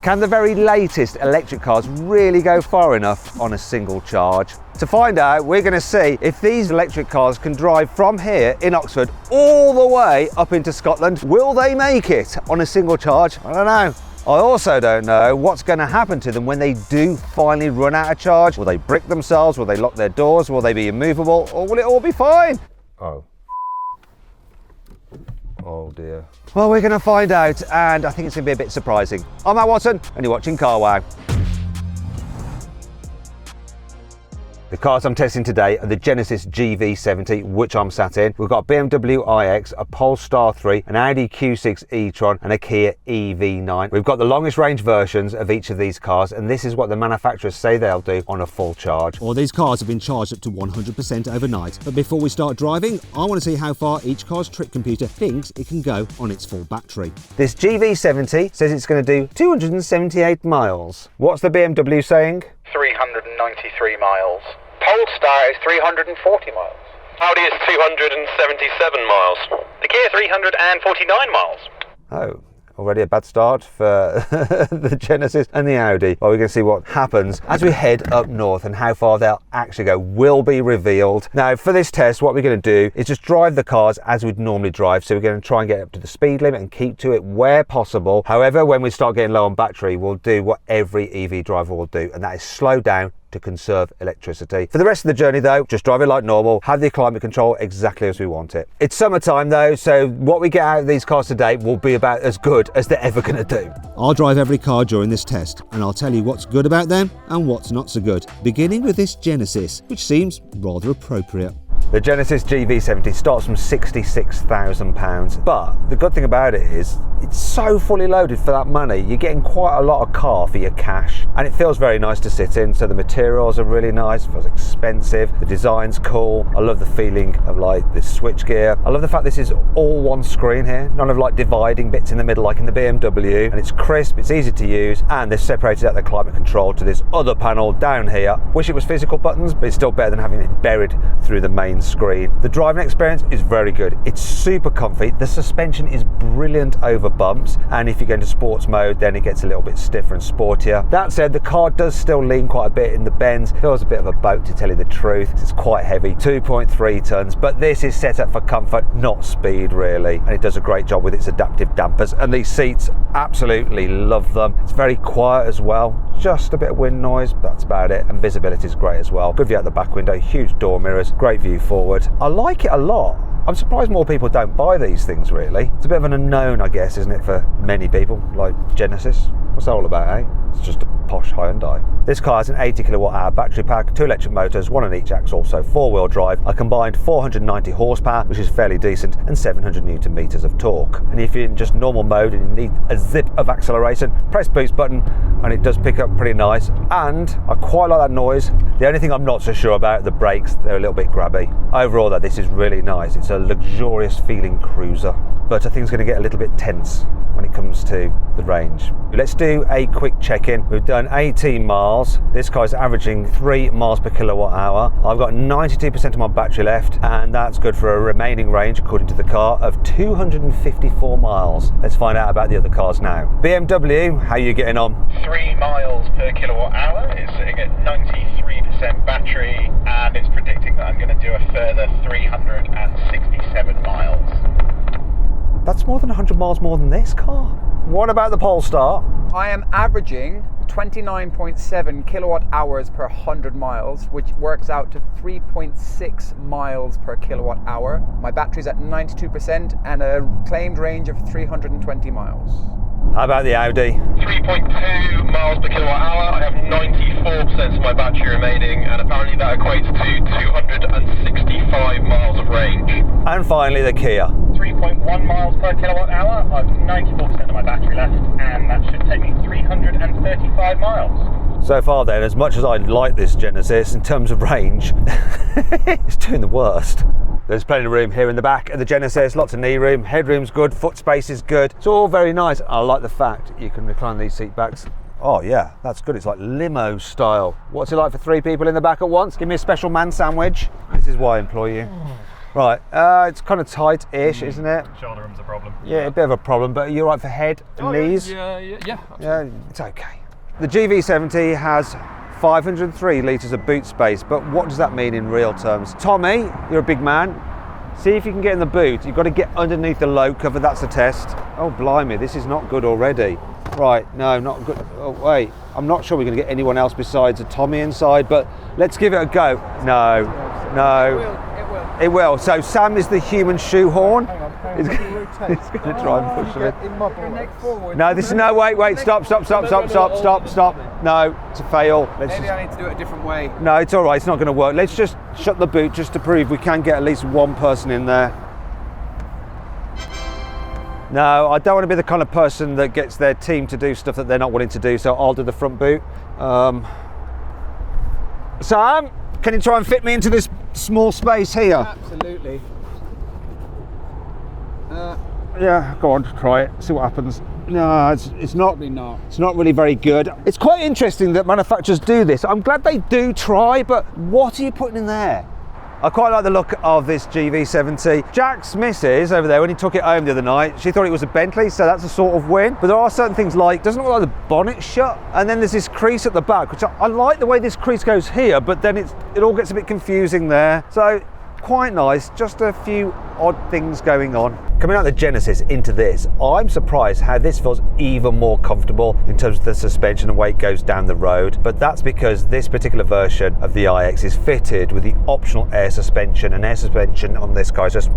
Can the very latest electric cars really go far enough on a single charge? To find out, we're going to see if these electric cars can drive from here in Oxford all the way up into Scotland. Will they make it on a single charge? I don't know. I also don't know what's going to happen to them when they do finally run out of charge. Will they brick themselves? Will they lock their doors? Will they be immovable? Or will it all be fine? Oh dear. Well, we're going to find out, and I think it's going to be a bit surprising. I'm Matt Watson, and you're watching CarWow. The cars I'm testing today are the Genesis GV70, which I'm sat in. We've got a BMW iX, a Polestar 3, an Audi Q6 E-tron, and a Kia EV9. We've got the longest range versions of each of these cars, and this is what the manufacturers say they'll do on a full charge. All these cars have been charged up to 100% overnight. But before we start driving, I want to see how far each car's trip computer thinks it can go on its full battery. This GV70 says it's going to do 278 miles. What's the BMW saying? 393 miles. Polestar is 340 miles. Audi is 277 miles. The Kia 349 miles. Oh, already a bad start for the Genesis and the Audi. Well, we're going to see what happens as we head up north, and how far they'll actually go will be revealed. Now, for this test, what we're going to do is just drive the cars as we'd normally drive. So we're going to try and get up to the speed limit and keep to it where possible. However, when we start getting low on battery, we'll do what every EV driver will do, and that is slow down to conserve electricity. For the rest of the journey though, just drive it like normal, have the climate control exactly as we want it. It's summertime though, so what we get out of these cars today will be about as good as they're ever going to do. I'll drive every car during this test, and I'll tell you what's good about them and what's not so good, beginning with this Genesis, which seems rather appropriate. The Genesis GV70 starts from £66,000, but the good thing about it is it's so fully loaded for that money. You're getting quite a lot of car for your cash, and it feels very nice to sit in. So the materials are really nice, it feels expensive, the design's cool. I love the feeling of like this switch gear. I love the fact this is all one screen here, none of like dividing bits in the middle like in the BMW, and it's crisp, it's easy to use, and they've separated out the climate control to this other panel down here. Wish it was physical buttons, but it's still better than having it buried through the main screen. The driving experience is very good. It's super comfy. The suspension is brilliant over bumps, and if you go into sports mode, then it gets a little bit stiffer and sportier. That said, the car does still lean quite a bit in the bends. Feels a bit of a boat, to tell you the truth. It's quite heavy, 2.3 tons, but this is set up for comfort, not speed really, and it does a great job with its adaptive dampers. And these seats, absolutely love them. It's very quiet as well, just a bit of wind noise, but that's about it. And visibility is great as well. Good view out the back window, huge door mirrors, great view forward. I like it a lot. I'm surprised more people don't buy these things really. It's a bit of an unknown, I guess, isn't it, for many people, like Genesis. What's that all about, eh? It's just a posh Hyundai. This car has an 80 kilowatt hour battery pack, 2 electric motors, 1 on each axle, so 4-wheel drive, a combined 490 horsepower, which is fairly decent, and 700 newton meters of torque. And if you're in just normal mode and you need a zip of acceleration, press boost button and it does pick up pretty nice, and I quite like that noise. The only thing I'm not so sure about, the brakes, they're a little bit grabby. Overall though, this is really nice. It's a luxurious feeling cruiser, but I think it's going to get a little bit tense when it comes to the range. Let's do a quick check-in. We've done 18 miles. This car is averaging 3 miles per kilowatt hour. I've got 92% of my battery left, and that's good for a remaining range, according to the car, of 254 miles. Let's find out about the other cars now. BMW, how are you getting on? 3 miles per kilowatt hour. It's sitting at 93% battery, and it's predicting that I'm going to do a further 367 miles. That's more than 100 miles more than this car. What about the Polestar? I am averaging 29.7 kilowatt hours per 100 miles, which works out to 3.6 miles per kilowatt hour. My battery's at 92% and a claimed range of 320 miles. How about the Audi? 3.2 miles per kilowatt hour. I have 94% of my battery remaining, and apparently that equates to 265 miles of range. And finally the Kia. 3.1 miles per kilowatt hour. I've 94% of my battery left, and that should take me 335 miles. So far then, as much as I like this Genesis in terms of range, it's doing the worst. There's plenty of room here in the back of the Genesis, lots of knee room, headroom's good, foot space is good. It's all very nice. I like the fact you can recline these seat backs. Oh yeah, that's good. It's like limo style. What's it like for 3 people in the back at once? Give me a special man sandwich. This is why I employ you. Right, it's kind of tight-ish, isn't it? Shoulder room's a problem. Yeah, a bit of a problem, but you're right for head and knees? Yeah. Yeah, it's okay. The GV70 has 503 litres of boot space, but what does that mean in real terms? Tommy, you're a big man. See if you can get in the boot. You've got to get underneath the load cover, that's the test. Oh, blimey, this is not good already. Right, no, not good. Oh, wait, I'm not sure we're going to get anyone else besides a Tommy inside, but let's give it a go. No. It will. So Sam is the human shoehorn. Hang on. He's going to try and push it. In my neck forward. No, this is no. Wait. Stop. No, it's a fail. Maybe I need to do it a different way. No, it's all right. It's not going to work. Let's just shut the boot just to prove we can get at least one person in there. No, I don't want to be the kind of person that gets their team to do stuff that they're not willing to do, so I'll do the front boot. Sam, can you try and fit me into this small space here? Absolutely. Yeah, go on, try it, see what happens. No, it's not. Probably not. It's not really very good. It's quite interesting that manufacturers do this. I'm glad they do try, but what are you putting in there? I quite like the look of this GV70. Jack's missus over there, when he took it home the other night, she thought it was a Bentley, so that's a sort of win. But there are certain things like, doesn't look like the bonnet's shut, and then there's this crease at the back, which I like the way this crease goes here, but then it all gets a bit confusing there. So quite nice, just a few odd things going on. Coming out of the Genesis into this, I'm surprised how this feels even more comfortable in terms of the suspension and way it goes down the road, but that's because this particular version of the iX is fitted with the optional air suspension, and air suspension on this car is just,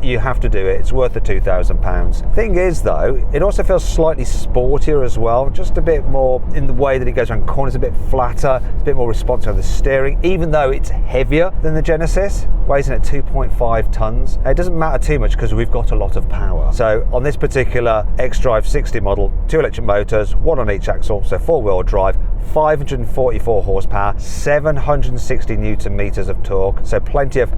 you have to do it, it's worth the £2,000. Thing is though, it also feels slightly sportier as well, just a bit more in the way that it goes around corners, a bit flatter, it's a bit more responsive on the steering, even though it's heavier than the Genesis, weighs in at 2.5 tonnes. It doesn't matter too much because we've got a lot of power. So on this particular xDrive 60 model, 2 electric motors, 1 on each axle, so 4-wheel drive, 544 horsepower, 760 newton meters of torque, so plenty of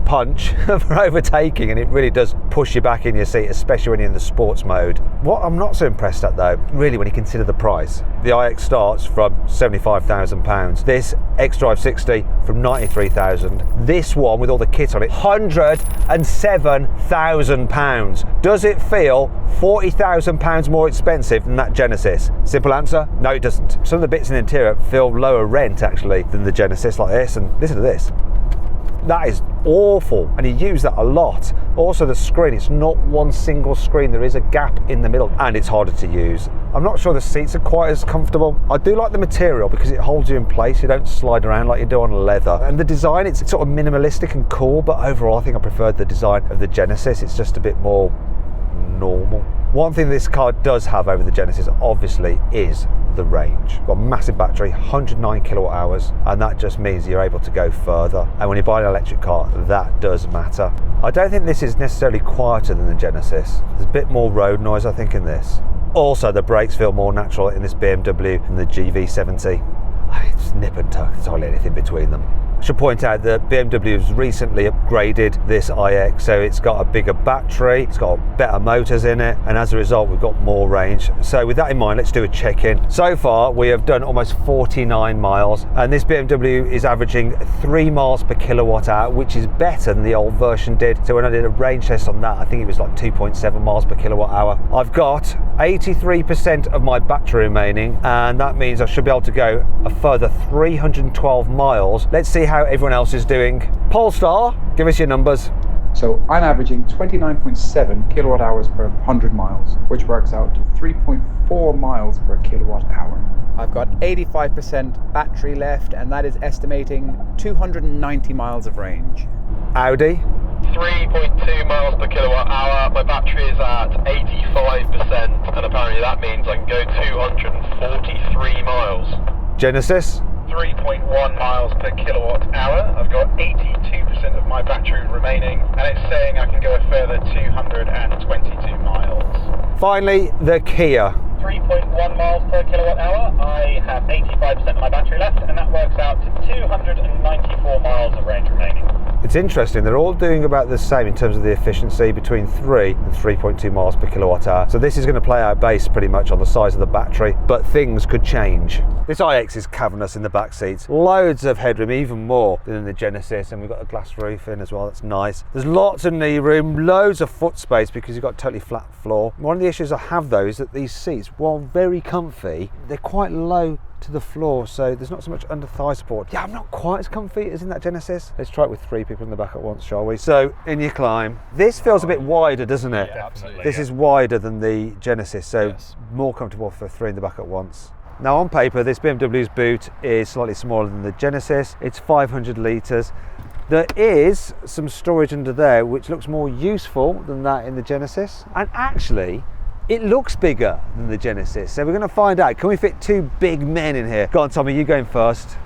punch for overtaking, and it really does push you back in your seat, especially when you're in the sports mode. What I'm not so impressed at though, really, when you consider the price, the iX starts from £75,000, this xDrive 60 from £93,000, this one with all the kit on it, £107,000. Does it feel £40,000 more expensive than that Genesis? Simple answer, no it doesn't. Some of the bits in the interior feel lower rent actually than the Genesis, like this, and listen to this. That is awful, and you use that a lot. Also the screen, it's not one single screen, there is a gap in the middle, and it's harder to use. I'm not sure the seats are quite as comfortable. I do like the material because it holds you in place, you don't slide around like you do on leather. And the design, it's sort of minimalistic and cool, but overall I think I preferred the design of the Genesis. It's just a bit more normal. One thing this car does have over the Genesis obviously is the range. Got a massive battery, 109 kilowatt hours, and that just means you're able to go further. And when you buy an electric car, that does matter. I don't think this is necessarily quieter than the Genesis. There's a bit more road noise, I think, in this. Also, the brakes feel more natural in this BMW than the GV70. It's nip and tuck, there's hardly anything between them. I should point out that BMW has recently upgraded this iX, so it's got a bigger battery, it's got better motors in it, and as a result we've got more range. So with that in mind, let's do a check-in. So far we have done almost 49 miles, and this BMW is averaging 3 miles per kilowatt hour, which is better than the old version did. So when I did a range test on that, I think it was like 2.7 miles per kilowatt hour. I've got 83% of my battery remaining, and that means I should be able to go a further 312 miles. Let's see how everyone else is doing. Polestar, give us your numbers. So I'm averaging 29.7 kilowatt hours per 100 miles, which works out to 3.4 miles per kilowatt hour. I've got 85% battery left, and that is estimating 290 miles of range. Audi. 3.2 miles per kilowatt hour. My battery is at 85%, and apparently that means I can go 243 miles. Genesis. 3.1 miles per kilowatt hour. I've got 82% of my battery remaining, and it's saying I can go a further 222 miles. Finally, the Kia. 3.1 miles per kilowatt hour. I have 85% of my battery left, and that works out to 294 miles of range remaining. It's interesting, they're all doing about the same in terms of the efficiency, between 3 and 3.2 miles per kilowatt hour. So this is going to play out based pretty much on the size of the battery, but things could change. This iX is cavernous in the back seats. Loads of headroom, even more than in the Genesis, and we've got a glass roof in as well, that's nice. There's lots of knee room, loads of foot space because you've got a totally flat floor. One of the issues I have though is that these seats, while very comfy, they're quite low to the floor, so there's not so much under thigh support. Yeah, I'm not quite as comfy as in that Genesis. Let's try it with 3 people in the back at once, shall we? So in you climb. This feels a bit wider, doesn't it? Yeah, absolutely. This is wider than the Genesis, so Yes. more comfortable for 3 in the back at once. Now on paper, this BMW's boot is slightly smaller than the Genesis. It's 500 litres. There is some storage under there which looks more useful than that in the Genesis, and actually it looks bigger than the Genesis, so we're going to find out. Can we fit 2 big men in here? Go on, Tommy, you going first.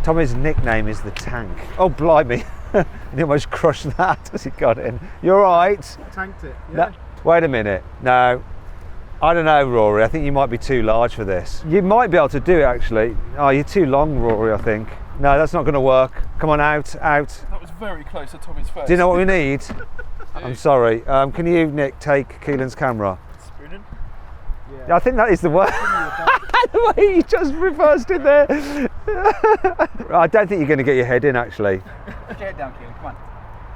Tommy's nickname is the Tank. Oh blimey, he almost crushed that as he got in. You alright? Tanked it, yeah. No, wait a minute. No, I don't know, Rory, I think you might be too large for this. You might be able to do it actually. Oh, you're too long, Rory, I think. No, that's not going to work. Come on, out. That was very close to Tommy's face. Do you know what we need? I'm sorry. Can you, Nick, take Keelan's camera? Spooning? Yeah, I think that is the word. The way you just reversed it there. I don't think you're going to get your head in, actually. Put your head down, Keelan, come on.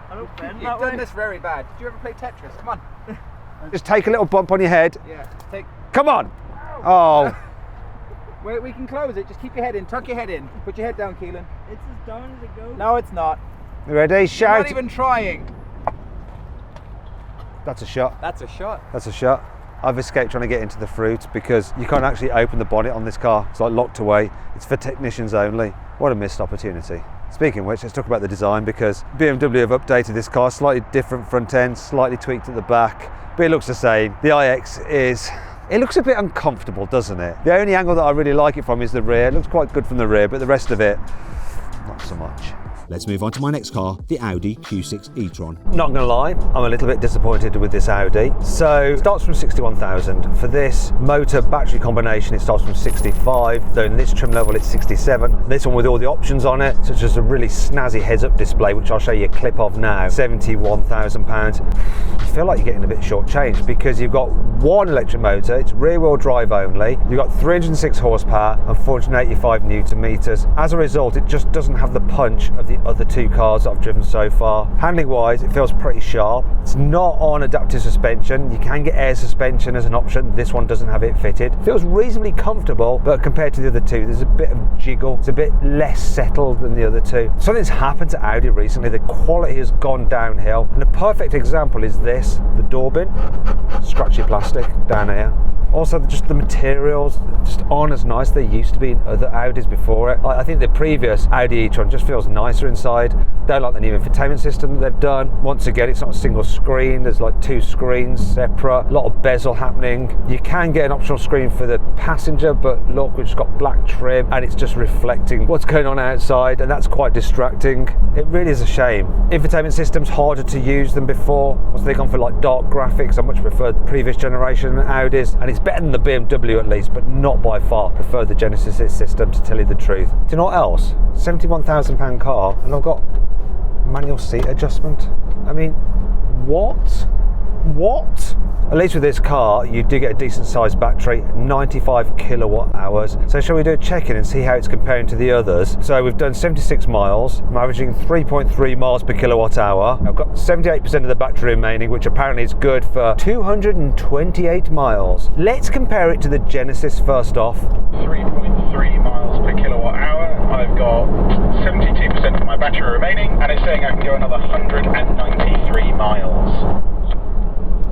I don't bend You've that done way. this very bad. Did you ever play Tetris? Come on. Just take a little bump on your head. Yeah, take. Come on. Oh, Wait, we can close it. Just keep your head in. Tuck your head in. Put your head down, Keelan. It's as down as it goes. No, it's not. ready? You're Shout. not even trying. That's a shot. That's a shot. That's a shot. I've escaped trying to get into the fruit because you can't actually open the bonnet on this car. It's like locked away. It's for technicians only. What a missed opportunity. Speaking of which, let's talk about the design because BMW have updated this car, slightly different front end, slightly tweaked at the back, but it looks the same. The iX it looks a bit uncomfortable, doesn't it? The only angle that I really like it from is the rear. It looks quite good from the rear, but the rest of it, not so much. Let's move on to my next car, the Audi Q6 E-tron. Not gonna lie, I'm a little bit disappointed with this Audi. So it starts from 61,000. For this motor battery combination, it starts from 65, though in this trim level it's 67. This one with all the options on it, such as a really snazzy heads-up display, which I'll show you a clip of now, £71,000. You feel like you're getting a bit short-changed because you've got one electric motor, it's rear-wheel drive only, you've got 306 horsepower and 485 newton meters. As a result, it just doesn't have the punch of the other 2 cars that I've driven so far. Handling wise, it feels pretty sharp. It's not on adaptive suspension. You can get air suspension as an option. This one doesn't have it fitted. It feels reasonably comfortable, but compared to the other 2, there's a bit of jiggle. It's a bit less settled than the other 2. Something's happened to Audi recently. The quality has gone downhill. And a perfect example is this, the door bin. Scratchy plastic down here. Also, just the materials just aren't as nice as they used to be in other Audis before it. I think the previous Audi e-tron just feels nicer inside. Don't like the new infotainment system that they've done. Once again, it's not a single screen. There's like 2 screens separate. A lot of bezel happening. You can get an optional screen for the passenger, but look, we've just got black trim and it's just reflecting what's going on outside, and that's quite distracting. It really is a shame. Infotainment system's harder to use than before. Once they've gone for like dark graphics, I much prefer the previous generation Audis, and it's better than the BMW at least, but not by far. Prefer the Genesis system, to tell you the truth. Do you know what else? £71,000 car, and I've got manual seat adjustment. I mean, what? At least with this car, you do get a decent sized battery, 95 kilowatt hours. So shall we do a check-in and see how it's comparing to the others? So we've done 76 miles. I'm averaging 3.3 miles per kilowatt hour. I've got 78% of the battery remaining, which apparently is good for 228 miles. Let's compare it to the Genesis first off. 3.3 miles per kilowatt hour. I've got 72% of my battery remaining, and it's saying I can go another 193 miles.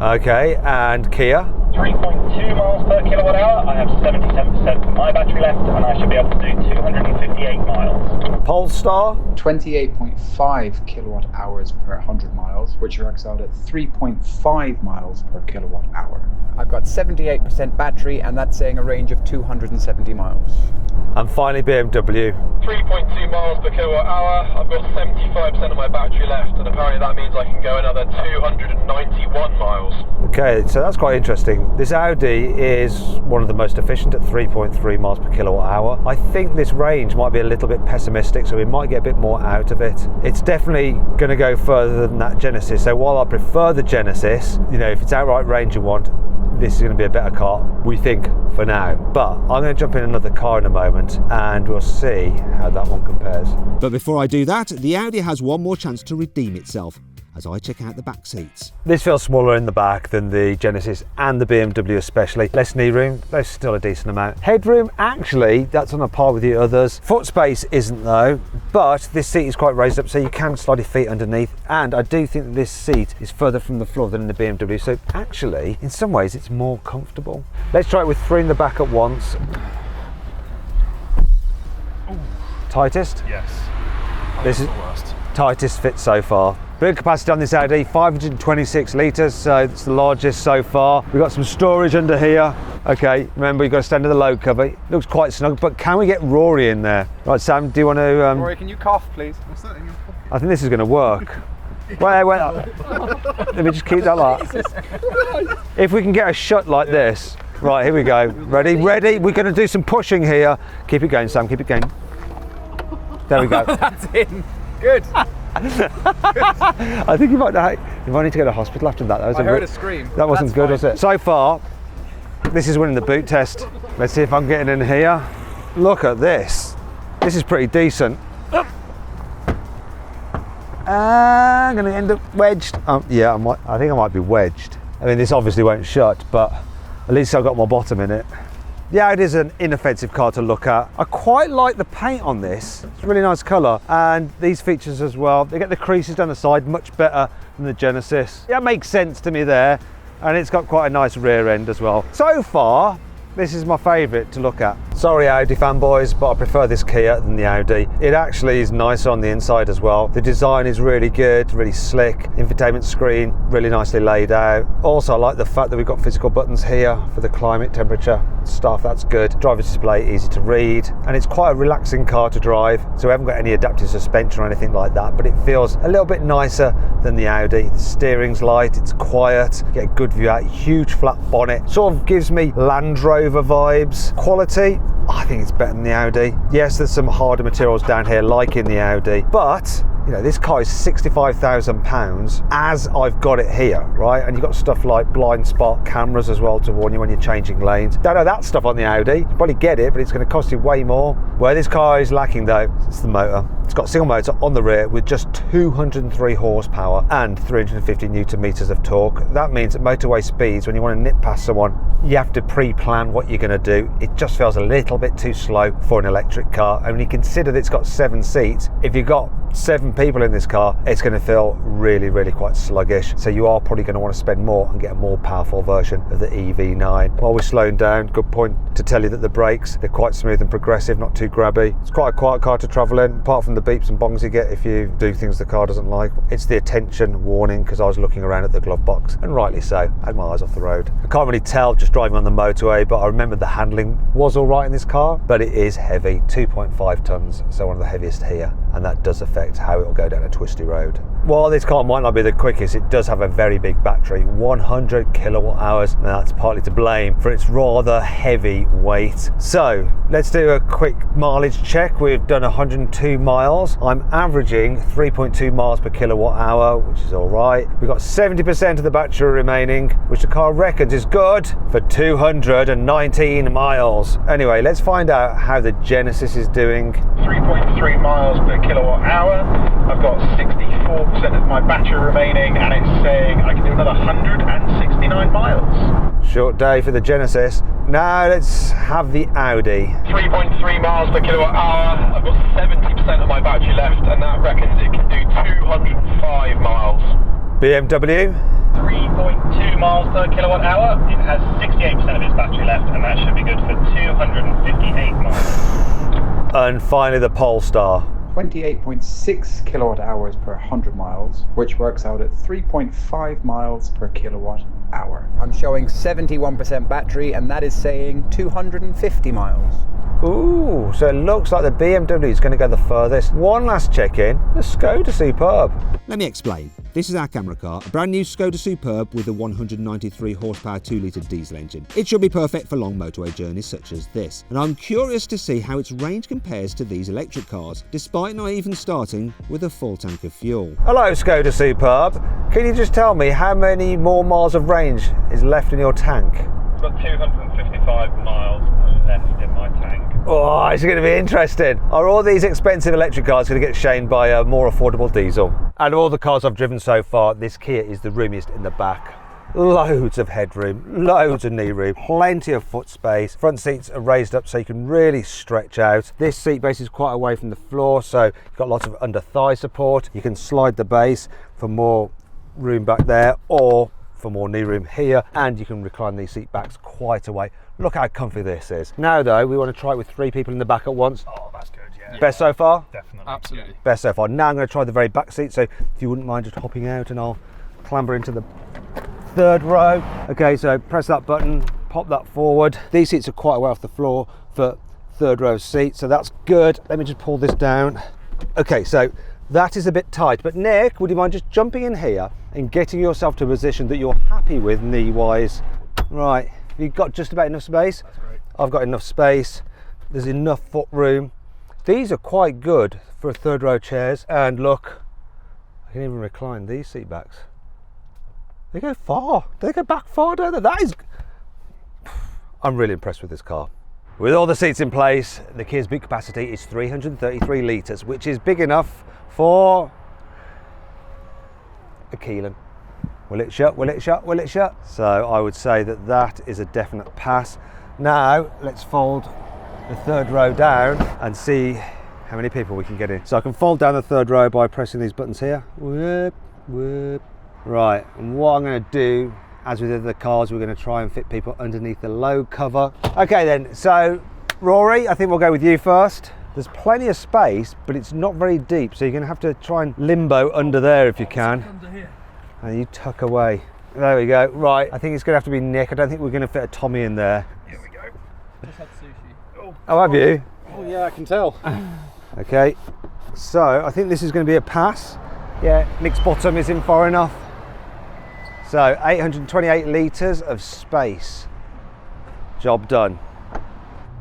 Okay, and Kia? 3.2 miles per kilowatt hour. I have 77% of my battery left, and I should be able to do 258 miles. Polestar? 28.5 kilowatt hours per 100 miles, which works out at 3.5 miles per kilowatt hour. I've got 78% battery, and that's saying a range of 270 miles. And finally BMW. 3.2 miles per kilowatt hour. I've got 75% of my battery left, and apparently that means I can go another 291 miles. Okay, so that's quite interesting. This Audi is one of the most efficient at 3.3 miles per kilowatt hour. I think this range might be a little bit pessimistic, so we might get a bit more out of it. It's definitely going to go further than that Genesis. So while I prefer the Genesis, you know, if it's outright range you want, this is going to be a better car, we think, for now. But I'm going to jump in another car in a moment and we'll see how that one compares. But before I do that, the Audi has one more chance to redeem itself as I check out the back seats. This feels smaller in the back than the Genesis and the BMW especially. Less knee room, there's still a decent amount. Headroom, actually, that's on a par with the others. Foot space isn't though, but this seat is quite raised up so you can slide your feet underneath. And I do think that this seat is further from the floor than in the BMW. So actually, in some ways, it's more comfortable. Let's try it with 3 in the back at once. Ooh. Tightest? Yes. This is the worst. Tightest fit so far. Boot capacity on this Audi, 526 litres, so it's the largest so far. We've got some storage under here. Okay, remember you've got to stand under the load cover. It looks quite snug, but can we get Rory in there? Right, Sam, do you want to... Rory, can you cough, please? What's that in your pocket? I think this is going to work. Wait, let me just keep that like. If we can get a shut like this. Right, here we go. Ready? Ready? We're going to do some pushing here. Keep it going, Sam, keep it going. There we go. That's in. Good. I think you might need to go to hospital after that. I heard a scream. That wasn't That's good, fine. was it? So far, this is winning the boot test. Let's see if I'm getting in here. Look at this. This is pretty decent. I'm going to end up wedged. Yeah, I think I might be wedged. I mean, this obviously won't shut, but at least I've got my bottom in it. Yeah, it is an inoffensive car to look at. I quite like the paint on this. It's a really nice colour. And these features as well. They get the creases down the side much better than the Genesis. Yeah, it makes sense to me there. And it's got quite a nice rear end as well. So far, this is my favourite to look at. Sorry Audi fanboys, but I prefer this Kia than the Audi. It actually is nicer on the inside as well. The design is really good, really slick. Infotainment screen, really nicely laid out. Also, I like the fact that we've got physical buttons here for the climate, temperature stuff, that's good. Driver's display, easy to read. And it's quite a relaxing car to drive. So we haven't got any adaptive suspension or anything like that, but it feels a little bit nicer than the Audi. The steering's light, it's quiet, get a good view out, huge flat bonnet. Sort of gives me Land Rover vibes. Quality, I think it's better than the Audi. Yes, there's some harder materials down here like in the Audi, but you know, this car is £65,000 as I've got it here, right? And you've got stuff like blind spot cameras as well to warn you when you're changing lanes. Don't know that stuff on the Audi. You probably get it, but it's going to cost you way more. Where this car is lacking though, it's the motor. It's got a single motor on the rear with just 203 horsepower and 350 newton meters of torque. That means at motorway speeds, when you want to nip past someone, you have to pre-plan what you're going to do. It just feels a little bit too slow for an electric car. And when you consider that it's got 7 seats, if you've got 7 people in this car, it's going to feel really, really quite sluggish. So you are probably going to want to spend more and get a more powerful version of the EV9. While we're slowing down, good point to tell you that the brakes, they're quite smooth and progressive, not too grabby. It's quite a quiet car to travel in, apart from the beeps and bongs you get if you do things the car doesn't like. It's the attention warning, because I was looking around at the glove box, and rightly so. I had my eyes off the road. I can't really tell just driving on the motorway, but I remember the handling was all right in this car, but it is heavy, 2.5 tons, so one of the heaviest here, and that does affect how it will go down a twisty road. While this car might not be the quickest, it does have a very big battery, 100 kilowatt hours, and that's partly to blame for its rather heavy weight. So let's do a quick mileage check. We've done 102 miles. I'm averaging 3.2 miles per kilowatt hour, which is all right. We've got 70% of the battery remaining, which the car reckons is good for 219 miles. Anyway, let's find out how the Genesis is doing. 3.3 miles per kilowatt hour. I've got 64% of my battery remaining, and it's saying I can do another 169 miles. Short day for the Genesis. Now let's have the Audi. 3.3 miles per kilowatt hour. I've got 70% of my battery left, and that reckons it can do 205 miles. BMW. 3.2 miles per kilowatt hour. It has 68% of its battery left, and that should be good for 258 miles. And finally the Polestar. 28.6 kilowatt hours per 100 miles, which works out at 3.5 miles per kilowatt hour. I'm showing 71% battery, and that is saying 250 miles. Ooh, so it looks like the BMW is going to go the furthest. One last check-in, the Skoda Superb. Let me explain. This is our camera car, a brand new Skoda Superb with a 193 horsepower 2-litre diesel engine. It should be perfect for long motorway journeys such as this, and I'm curious to see how its range compares to these electric cars, despite not even starting with a full tank of fuel. Hello Skoda Superb, can you just tell me how many more miles of range is left in your tank? I've got 255 miles left in my tank. Oh, it's going to be interesting. Are all these expensive electric cars going to get shamed by a more affordable diesel? Out of all the cars I've driven so far, this Kia is the roomiest in the back. Loads of headroom, loads of knee room, plenty of foot space. Front seats are raised up so you can really stretch out. This seat base is quite away from the floor, so you've got lots of under thigh support. You can slide the base for more room back there, or for more knee room here, and you can recline these seat backs quite away. Look how comfy this is. Now though, we want to try it with 3 people in the back at once. Oh, that's good, yeah. Best so far? Definitely. Absolutely. Best so far. Now I'm going to try the very back seat, so if you wouldn't mind just hopping out and I'll clamber into the 3rd row. Okay, so press that button, pop that forward. These seats are quite away off the floor for 3rd row seats, so that's good. Let me just pull this down. Okay, so that is a bit tight, but Nick, would you mind just jumping in here and getting yourself to a position that you're happy with knee-wise? Right, you've got just about enough space. That's great. I've got enough space. There's enough foot room. These are quite good for a 3rd row chairs, and look, I can even recline these seat backs. They go far. They go back far, don't they? That is... I'm really impressed with this car. With all the seats in place, the Kia's boot capacity is 333 litres, which is big enough for a Keelan. Will it shut? Will it shut? Will it shut? So I would say that that is a definite pass. Now let's fold the 3rd row down and see how many people we can get in. So I can fold down the 3rd row by pressing these buttons here. Whoop, whoop. Right, and what I'm going to do, as with other cars, we're going to try and fit people underneath the load cover. Okay then, so Rory, I think we'll go with you first. There's plenty of space, but it's not very deep, so you're going to have to try and limbo under there if you can. Under here. And you tuck away. There we go. Right, I think it's going to have to be Nick. I don't think we're going to fit a Tommy in there. Here we go. Just had sushi. Oh, have you? Oh yeah, I can tell. Okay, so I think this is going to be a pass. Yeah, Nick's bottom is in far enough. So 828 litres of space. Job done.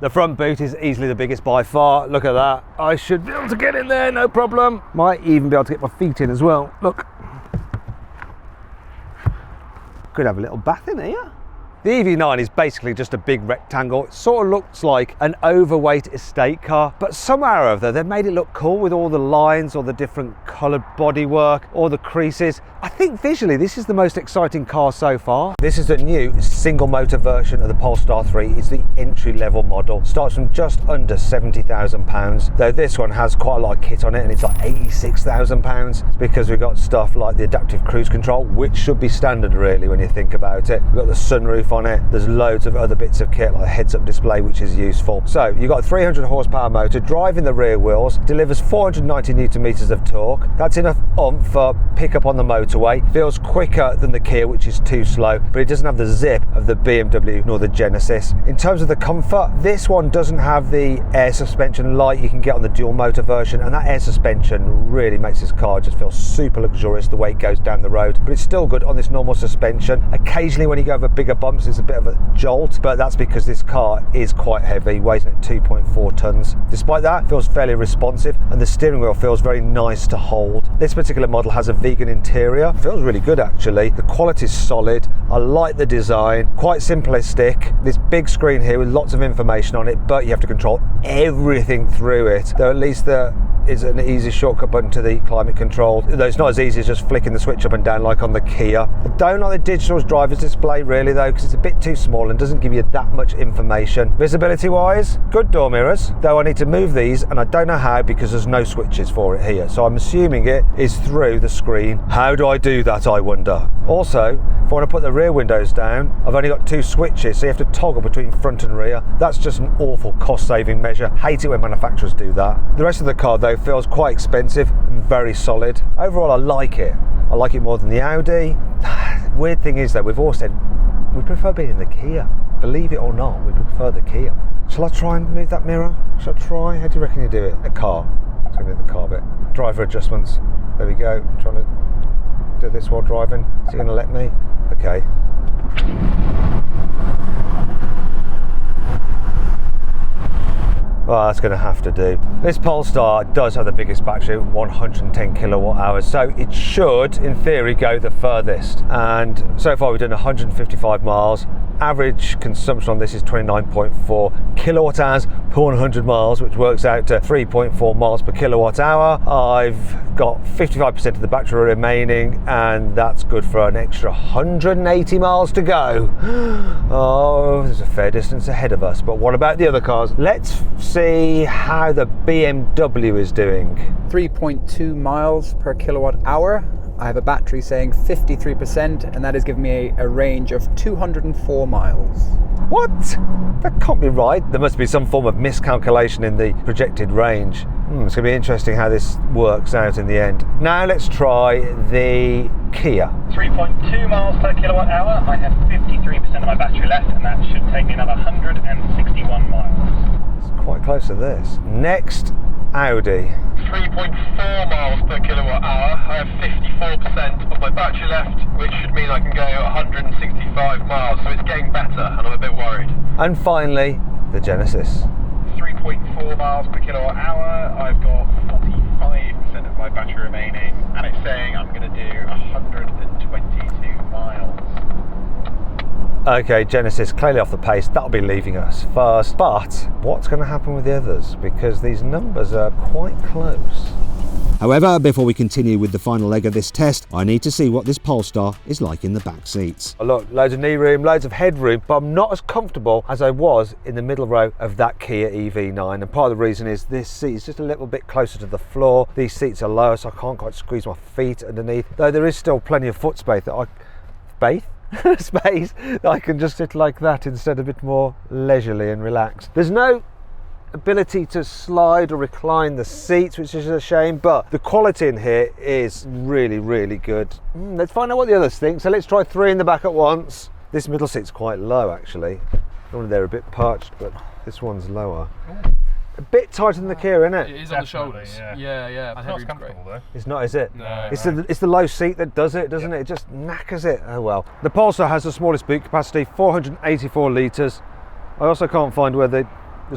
The front boot is easily the biggest by far. Look at that. I should be able to get in there, no problem. Might even be able to get my feet in as well. Look. Could have a little bath in here. The EV9 is basically just a big rectangle. It sort of looks like an overweight estate car, but somehow or other they've made it look cool with all the lines, all the different coloured bodywork, all the creases. I think visually this is the most exciting car so far. This is the new single motor version of the Polestar 3. It's the entry level model. Starts from just under £70,000, though this one has quite a lot of kit on it and it's like £86,000. It's because we've got stuff like the adaptive cruise control, which should be standard really when you think about it. We've got the sunroof on it. There's loads of other bits of kit like a heads-up display, which is useful. So you've got a 300 horsepower motor driving the rear wheels, delivers 490 newton meters of torque. That's enough oomph for pickup on the motorway. Feels quicker than the Kia, which is too slow, but it doesn't have the zip of the BMW nor the Genesis. In terms of the comfort, this one doesn't have the air suspension like you can get on the dual motor version, and that air suspension really makes this car just feel super luxurious the way it goes down the road, but it's still good on this normal suspension. Occasionally when you go over bigger bumps, it's a bit of a jolt, but that's because this car is quite heavy, weighs at 2.4 tons. Despite that, it feels fairly responsive, and the steering wheel feels very nice to hold. This particular model has a vegan interior. It feels really good actually. The quality is solid. I like the design, quite simplistic. This big screen here with lots of information on it, but you have to control everything through it. Though at least there is an easy shortcut button to the climate control, though it's not as easy as just flicking the switch up and down like on the Kia. I don't like the digital driver's display really though, because it's a bit too small and doesn't give you that much information. Visibility wise, good door mirrors, though I need to move these and I don't know how because there's no switches for it here, so I'm assuming it is through the screen. How do I do that, I wonder? Also, if I want to put the rear windows down, I've only got 2 switches, so you have to toggle between front and rear. That's just an awful cost saving measure. Hate it when manufacturers do that. The rest of the car though feels quite expensive and very solid. Overall I like it. I like it more than the Audi. Weird thing is though, we've all said we prefer being in the Kia. Believe it or not, we prefer the Kia. Shall I try and move that mirror? Shall I try? How do you reckon you do it? A car. It's going to be the car bit. Driver adjustments. There we go. I'm trying to do this while driving. Is he going to let me? Okay. Well, that's going to have to do. This Polestar does have the biggest battery, 110 kilowatt hours, so it should, in theory, go the furthest. And so far we've done 155 miles. Average consumption on this is 29.4 kilowatt hours per 100 miles, which works out to 3.4 miles per kilowatt hour. I've got 55% of the battery remaining, and that's good for an extra 180 miles to go. Oh, there's a fair distance ahead of us. But what about the other cars? Let's see how the BMW is doing. 3.2 miles per kilowatt hour. I have a battery saying 53%, and that is giving me a range of 204 miles. What? That can't be right. There must be some form of miscalculation in the projected range. It's going to be interesting how this works out in the end. Now let's try the Kia. 3.2 miles per kilowatt hour. I have 53% of my battery left, and that should take me another 161 miles. It's quite close to this. Next, Audi. 3.4 miles per kilowatt hour. I have 54% of my battery left, which should mean I can go 165 miles. So it's getting better, and I'm a bit worried. And finally, the Genesis. 3.4 miles per kilowatt hour. I've got 45% of my battery remaining, and it's saying I'm going to do 122 miles. Okay, Genesis clearly off the pace. That'll be leaving us first. But what's going to happen with the others? Because these numbers are quite close. However, before we continue with the final leg of this test, I need to see what this Polestar is like in the back seats. Oh, look, loads of knee room, loads of headroom, but I'm not as comfortable as I was in the middle row of that Kia EV9. And part of the reason is this seat is just a little bit closer to the floor. These seats are lower, so I can't quite squeeze my feet underneath. Though there is still plenty of foot space that space that I can just sit like that instead, a bit more leisurely and relaxed. There's no ability to slide or recline the seats, which is a shame, but the quality in here is really, really good. Let's find out what the others think. So let's try 3 in the back at once. This middle seat's quite low, actually. Normally they're a bit perched, but this one's lower. A bit tighter than the Kia, isn't it? It is on the shoulders. Yeah. It's not comfortable though. It's not, is it? No. It's the low seat that does it, doesn't it? It just knackers it. Oh well. The Polestar has the smallest boot capacity, 484 litres. I also can't find where the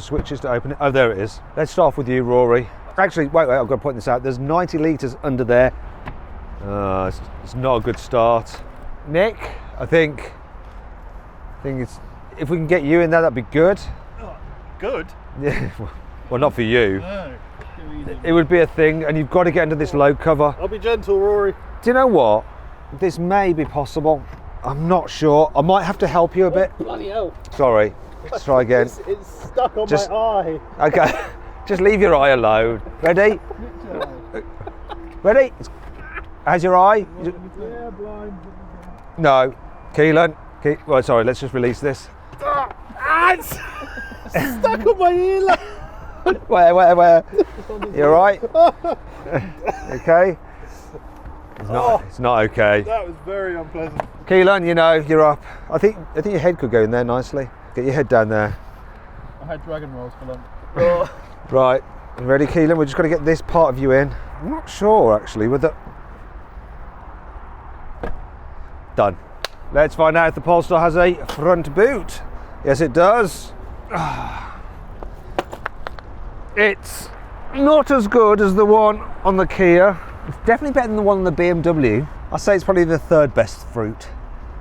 switch is to open it. Oh, there it is. Let's start off with you, Rory. Actually, wait, I've got to point this out. There's 90 litres under there. It's not a good start. Nick, I think it's, if we can get you in there, that'd be good. Good? Yeah. Well, not for you. No. It would be a thing, and you've got to get under this load cover. I'll be gentle, Rory. Do you know what? This may be possible. I'm not sure. I might have to help you a bit. Bloody hell. Sorry. Let's try again. It's stuck on Just- my eye. Okay. Just leave your eye alone. Ready? Ready? How's your eye? Yeah, blind. No. Keelan. Well, sorry. Let's just release this. It's stuck on my ear. Where? You all right? Okay. It's not okay. That was very unpleasant. Keelan, you know, you're up. I think your head could go in there nicely. Get your head down there. I had dragon rolls for lunch. Right. You ready, Keelan? We're just going to get this part of you in. I'm not sure, actually, with the... Done. Let's find out if the Polestar has a front boot. Yes, it does. It's not as good as the one on the Kia. It's definitely better than the one on the BMW. I'd say it's probably the third best fruit.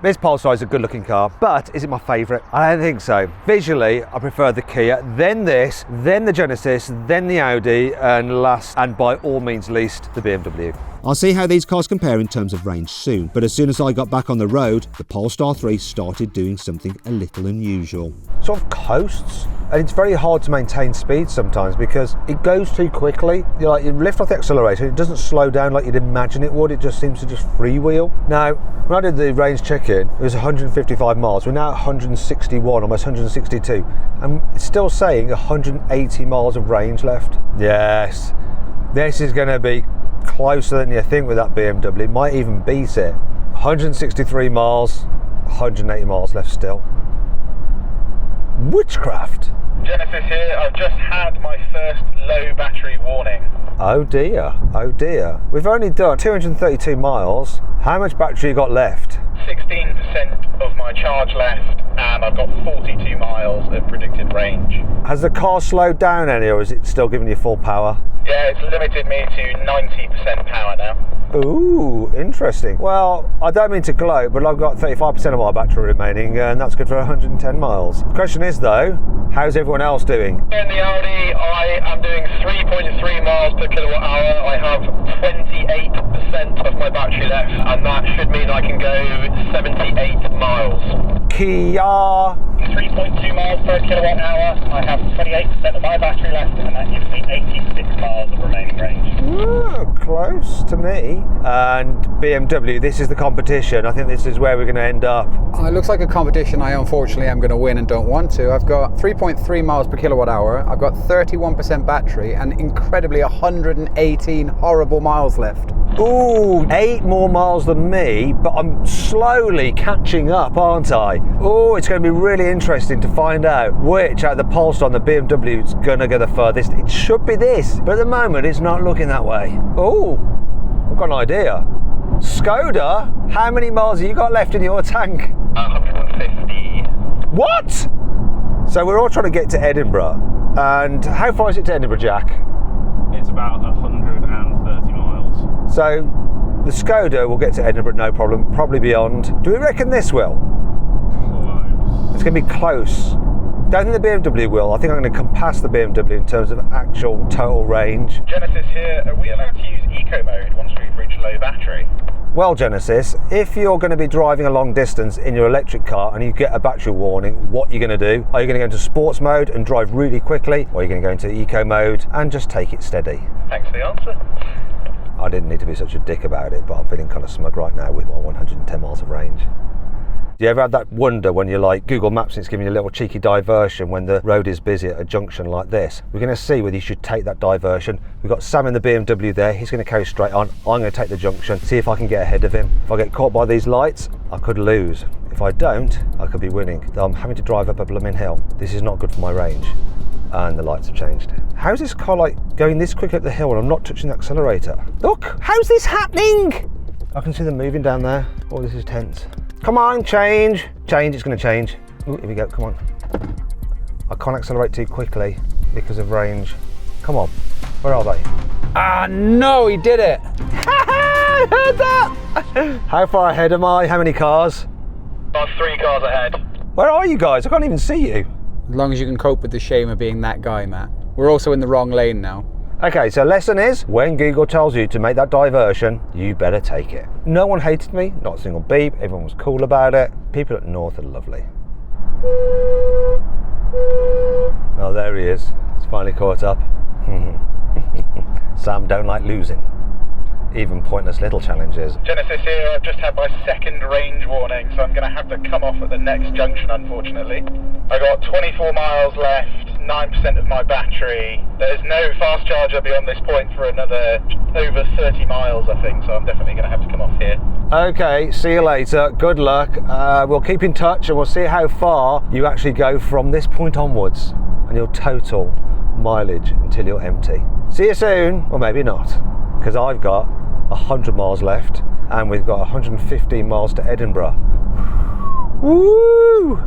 This Polestar is a good looking car, but is it my favourite? I don't think so. Visually, I prefer the Kia, then this, then the Genesis, then the Audi, and last, and by all means least, the BMW. I'll see how these cars compare in terms of range soon, but as soon as I got back on the road, the Polestar 3 started doing something a little unusual. Sort of coasts, and it's very hard to maintain speed sometimes because it goes too quickly. You lift off the accelerator, it doesn't slow down like you'd imagine it would. It just seems to just freewheel. Now, when I did the range check-in, it was 155 miles. We're now at 161, almost 162, and it's still saying 180 miles of range left. Yes, this is going to be closer than you think with that BMW. It might even beat it. 163 miles, 180 miles left still. Witchcraft. Genesis here. I've just had my first low battery warning. Oh dear, oh dear. We've only done 232 miles. How much battery you got left? 16% of my charge left, and I've got 42 miles of predicted range. Has the car slowed down any, or is it still giving you full power? Yeah, it's limited me to 90% power now. Ooh, interesting. Well, I don't mean to gloat, but I've got 35% of my battery remaining, and that's good for 110 miles. The question is though, how's everyone else doing? In the Audi, I am doing 3.3 miles per kilowatt hour. I have 28% of my battery left, and that should mean I can go 78 miles. Kia! 3.2 miles per kilowatt hour. I have 28% of my battery left, and that gives me 86 miles of remaining range. Ooh, close to me. And BMW, this is the competition. I think this is where we're going to end up. It looks like a competition I unfortunately am going to win and don't want to. I've got 3.3 miles per kilowatt hour. I've got 31% battery and incredibly 118 horrible miles left. Ooh, 8 more miles than me, but I'm slowly catching up, aren't I? Oh, it's going to be really interesting to find out which out of the Polestar and the BMW is going to go the furthest. It should be this, but at the moment it's not looking that way. Oh, I've got an idea. Skoda, how many miles have you got left in your tank? 150. What? So we're all trying to get to Edinburgh. And how far is it to Edinburgh, Jack? It's about 130 miles. So the Skoda will get to Edinburgh no problem, probably beyond. Do we reckon this will? Close. It's going to be close. Don't think the BMW will. I think I'm going to compass the BMW in terms of actual total range. Genesis here. Are we allowed to use eco mode once we've reached low battery? Well, Genesis, if you're going to be driving a long distance in your electric car and you get a battery warning, what are you going to do? Are you going to go into sports mode and drive really quickly? Or are you going to go into eco mode and just take it steady? Thanks for the answer. I didn't need to be such a dick about it, but I'm feeling kind of smug right now with my 110 miles of range. Do you ever have that wonder when you're like Google Maps and it's giving you a little cheeky diversion when the road is busy at a junction like this? We're going to see whether you should take that diversion. We've got Sam in the BMW there. He's going to carry straight on. I'm going to take the junction, see if I can get ahead of him. If I get caught by these lights, I could lose. If I don't, I could be winning. I'm having to drive up a blooming hill. This is not good for my range. And the lights have changed. How's this car like going this quick up the hill and I'm not touching the accelerator? Look, how's this happening? I can see them moving down there. Oh, this is tense. Come on, change. Change, it's going to change. Ooh, here we go, come on. I can't accelerate too quickly because of range. Come on, where are they? Ah, no, he did it. I heard that. How far ahead am I? How many cars? I'm 3 cars ahead. Where are you guys? I can't even see you. As long as you can cope with the shame of being that guy, Matt. We're also in the wrong lane now. Okay, so lesson is, when Google tells you to make that diversion, you better take it. No one hated me, not a single beep, everyone was cool about it. People at North are lovely. Oh, there he is. He's finally caught up. Sam don't like losing. Even pointless little challenges. Genesis here. I've just had my second range warning, so I'm going to have to come off at the next junction, unfortunately. I got 24 miles left, 9% of my battery. There's no fast charger beyond this point for another over 30 miles, I think, so I'm definitely going to have to come off here. Okay, see you later. Good luck. We'll keep in touch and we'll see how far you actually go from this point onwards and your total mileage until you're empty. See you soon, or maybe not, because I've got 100 miles left and we've got 115 miles to Edinburgh. Woo!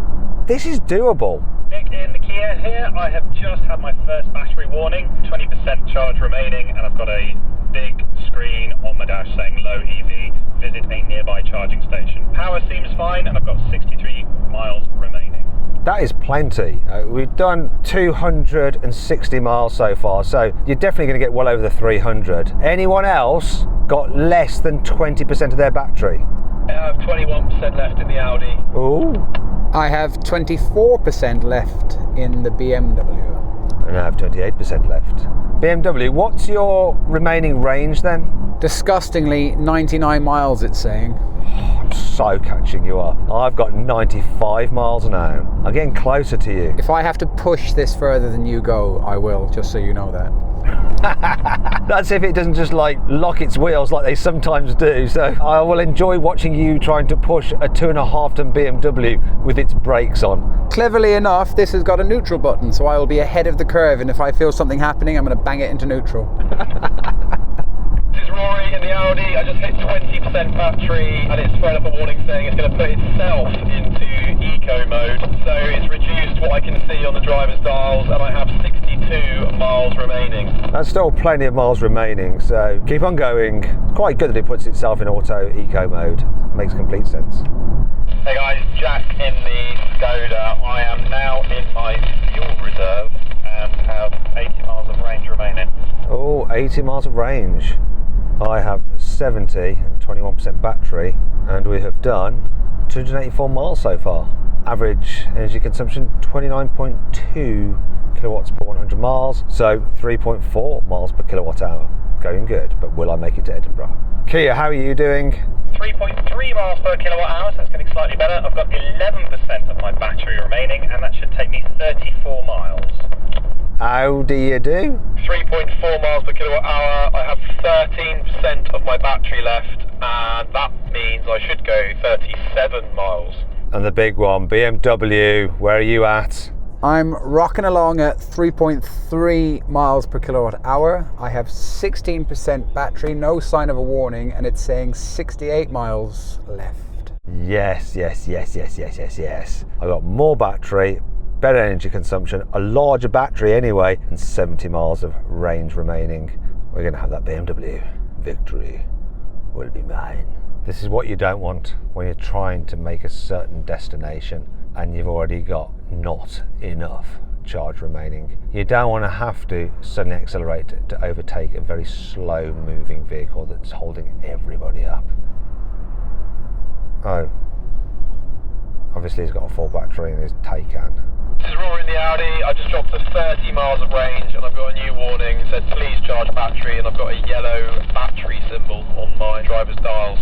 This is doable. Nick in the Kia here. I have just had my first battery warning, 20% charge remaining, and I've got a big screen on my dash saying low EV, visit a nearby charging station. Power seems fine and I've got 63 miles remaining. That is plenty. We've done 260 miles so far, so you're definitely going to get well over the 300. Anyone else got less than 20% of their battery? I have 21% left in the Audi. Ooh. I have 24% left in the BMW. And I have 28% left. BMW, what's your remaining range then? Disgustingly 99 miles, it's saying. I'm so catching you up. I've got 95 miles now. I'm getting closer to you. If I have to push this further than you go, I will, just so you know that. That's if it doesn't just like lock its wheels like they sometimes do. So I will enjoy watching you trying to push a 2.5 ton BMW with its brakes on. Cleverly enough, this has got a neutral button, so I will be ahead of the curve, and if I feel something happening, I'm going to bang it into neutral. This is Rory in the Audi. I just hit 20% battery and it's thrown up a warning saying it's going to put itself into eco mode. So it's reduced what I can see on the driver's dials and I have 62 miles remaining. That's still plenty of miles remaining, so keep on going. It's quite good that it puts itself in auto eco mode. Makes complete sense. Hey guys, Jack in the Skoda. I am now in my fuel reserve and have 80 miles of range remaining. Oh, 80 miles of range. I have 70 and 21% battery, and we have done 284 miles so far. Average energy consumption 29.2 kilowatts per 100 miles, so 3.4 miles per kilowatt hour. Going good, but will I make it to Edinburgh? Kia, how are you doing? 3.3 miles per kilowatt hour, so that's getting slightly better. I've got 11% of my battery remaining, and that should take me 34 miles. How do you do? 3.4 miles per kilowatt hour. I have 13% of my battery left, and that means I should go 37 miles. And the big one, BMW, where are you at? I'm rocking along at 3.3 miles per kilowatt hour. I have 16% battery, no sign of a warning, and it's saying 68 miles left. Yes. I got more battery, better energy consumption, a larger battery anyway, and 70 miles of range remaining. We're going to have that BMW. Victory will be mine. This is what you don't want when you're trying to make a certain destination and you've already got not enough charge remaining. You don't want to have to suddenly accelerate to overtake a very slow moving vehicle that's holding everybody up. Oh, obviously he's got a full battery in his Taycan. This is Rory in the Audi. I just dropped to 30 miles of range and I've got a new warning. It says please charge battery, and I've got a yellow battery symbol on my driver's dials.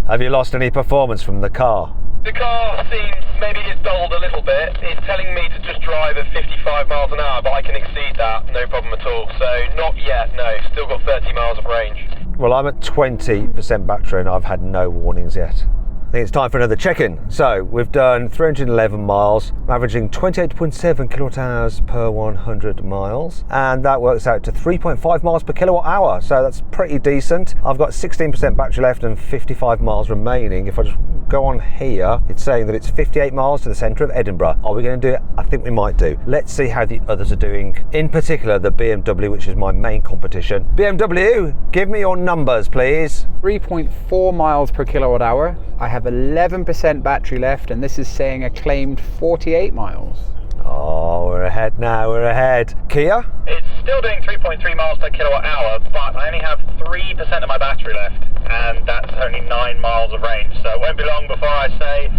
Have you lost any performance from the car? The car seems maybe it's dulled a little bit. It's telling me to just drive at 55 miles an hour, but I can exceed that, no problem at all. So not yet, no. Still got 30 miles of range. Well, I'm at 20% battery and I've had no warnings yet. I think it's time for another check-in. So we've done 311 miles, averaging 28.7 kilowatt hours per 100 miles, and that works out to 3.5 miles per kilowatt hour. So that's pretty decent. I've got 16% battery left and 55 miles remaining. If I just go on here, it's saying that it's 58 miles to the centre of Edinburgh. Are we going to do it? I think we might do. Let's see how the others are doing. In particular, the BMW, which is my main competition. BMW, give me your numbers, please. 3.4 miles per kilowatt hour. I have 11% battery left, and this is saying a claimed 48 miles. Oh, we're ahead now, we're ahead. Kia? It's still doing 3.3 miles per kilowatt hour, but I only have 3% of my battery left, and that's only 9 miles of range, so it won't be long before I say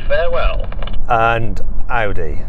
farewell. And Audi.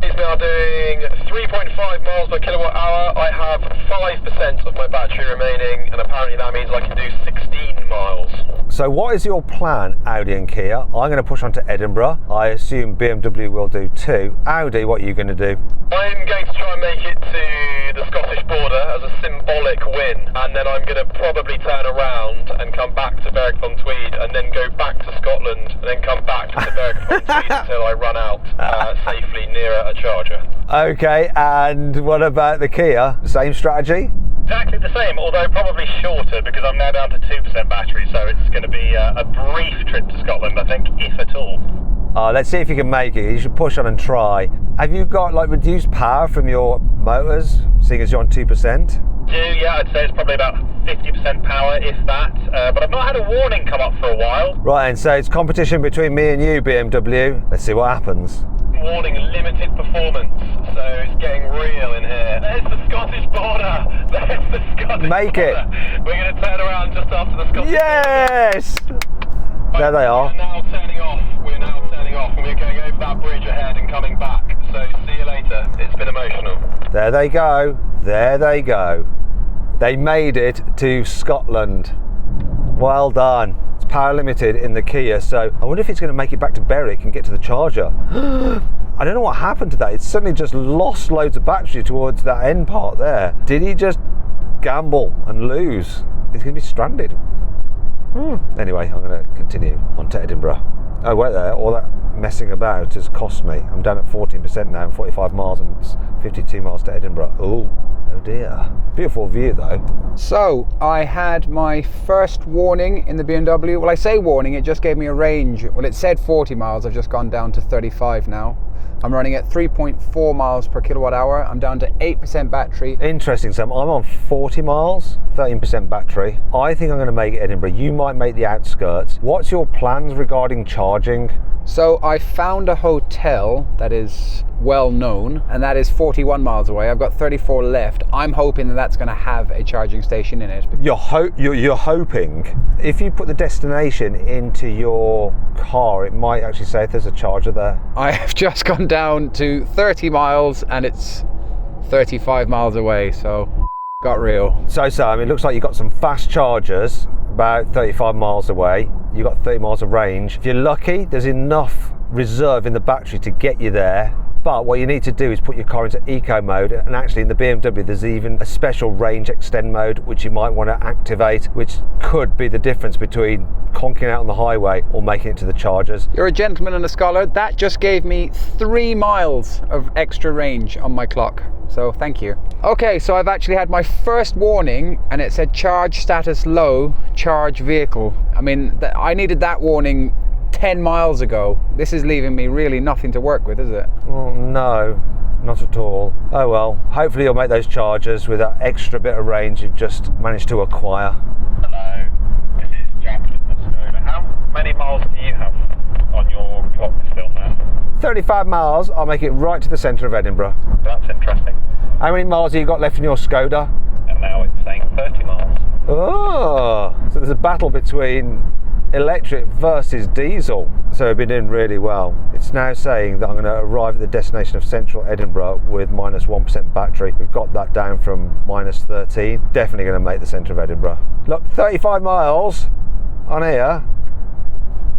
It's now doing 3.5 miles per kilowatt hour. I have 5% of my battery remaining, and apparently that means I can do 16 miles. So what is your plan, Audi and Kia? I'm going to push on to Edinburgh. I assume BMW will do too. Audi, what are you going to do? I'm going to try and make it to the Scottish border as a symbolic win, and then I'm going to probably turn around and come back to Berwick-upon-Tweed, and then go back to Scotland, and then come back to Berwick-upon-Tweed until I run out safely near a charger. Okay, and what about the Kia? Same strategy? Exactly the same, although probably shorter because I'm now down to 2% battery, so it's going to be a brief trip to Scotland, I think, if at all. Let's see if you can make it. You should push on and try. Have you got like reduced power from your motors, seeing as you're on 2%? Yeah, I'd say it's probably about 50% power, if that, but I've not had a warning come up for a while. Right, and so it's competition between me and you, BMW. Let's see what happens. Warning, limited performance, so it's getting real in here. There's the Scottish border. There's the Scottish Make border. it. We're going to turn around just after the Scottish Yes! border. There they are. We're now turning off, and we're going over that bridge ahead and coming back. So see you later. It's been emotional. There they go. There they go. They made it to Scotland. Well done. It's power limited in the Kia, so I wonder if it's going to make it back to Berwick and get to the charger. I don't know what happened to that. It suddenly just lost loads of battery towards that end part there. Did he just gamble and lose, he's going to be stranded. Anyway, I'm going to continue on to Edinburgh. Oh, wait there, all that messing about has cost me. I'm down at 14% now, 45 miles and it's 52 miles to Edinburgh. Oh dear. Beautiful view though. So I had my first warning in the BMW. Well, I say warning, it just gave me a range. Well, it said 40 miles, I've just gone down to 35 now. I'm running at 3.4 miles per kilowatt hour. I'm down to 8% battery. Interesting, Sam. I'm on 40 miles, 13% battery. I think I'm going to make Edinburgh. You might make the outskirts. What's your plans regarding charging? So I found a hotel that is well known, and that is 41 miles away. I've got 34 left. I'm hoping that that's going to have a charging station in it. You're hoping. If you put the destination into your car, it might actually say if there's a charger there. I have just gone down to 30 miles and it's 35 miles away, so got real. So Sam, it looks like you've got some fast chargers about 35 miles away. You've got 30 miles of range. If you're lucky, there's enough reserve in the battery to get you there. But what you need to do is put your car into eco mode, and actually in the BMW there's even a special range extend mode which you might want to activate, which could be the difference between conking out on the highway or making it to the chargers. You're a gentleman and a scholar. That just gave me 3 miles of extra range on my clock, so thank you. Okay, so I've actually had my first warning and it said charge status low, charge vehicle. I mean, I needed that warning 10 miles ago. This is leaving me really nothing to work with, is it? Well, no, not at all. Oh well, hopefully you'll make those chargers with that extra bit of range you've just managed to acquire. Hello, this is Jack from Skoda. How many miles do you have on your clock still now? 35 miles, I'll make it right to the centre of Edinburgh. That's interesting. How many miles have you got left in your Skoda? And now it's saying 30 miles. Oh, so there's a battle between electric versus diesel. So we've been doing really well. It's now saying that I'm going to arrive at the destination of central Edinburgh with minus 1% battery. We've got that down from minus 13. Definitely going to make the centre of Edinburgh. Look, 35 miles on here,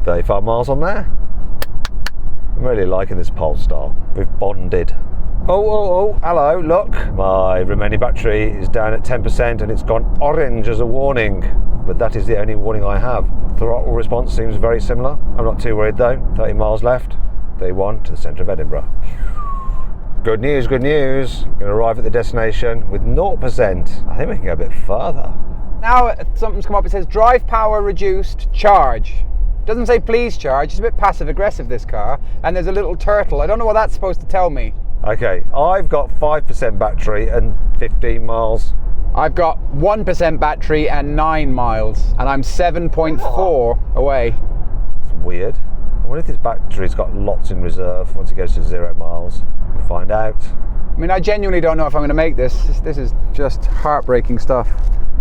35 miles on there. I'm really liking this Polestar. We've bonded. Oh, hello, look. My remaining battery is down at 10% and it's gone orange as a warning. But that is the only warning I have. Throttle response seems very similar. I'm not too worried though. 30 miles left, 31 to the centre of Edinburgh. Good news, good news. Going to arrive at the destination with 0%. I think we can go a bit further. Now something's come up, it says drive power reduced, charge. Doesn't say please charge, it's a bit passive aggressive this car. And there's a little turtle, I don't know what that's supposed to tell me. Okay, I've got 5% battery and 15 miles. I've got 1% battery and 9 miles, and I'm 7.4 away. It's weird. I wonder if this battery's got lots in reserve once it goes to 0 miles. We'll find out. I mean, I genuinely don't know if I'm going to make this. This is just heartbreaking stuff.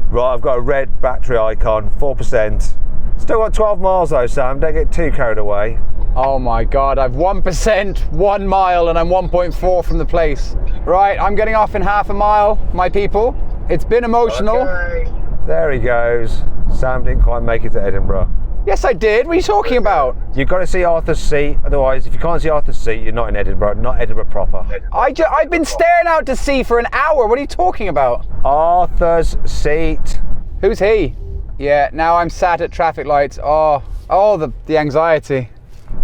Right, I've got a red battery icon, 4%. Still got 12 miles though, Sam. Don't get too carried away. Oh my God, I've 1%, 1 mile, and I'm 1.4 from the place. Right, I'm getting off in half a mile, my people. It's been emotional. Okay. There he goes. Sam didn't quite make it to Edinburgh. Yes, I did. What are you talking about? You've got to see Arthur's Seat. Otherwise, if you can't see Arthur's Seat, you're not in Edinburgh. Not Edinburgh proper. I've been staring out to sea for an hour. What are you talking about? Arthur's Seat. Who's he? Yeah, now I'm sat at traffic lights. Oh, the anxiety.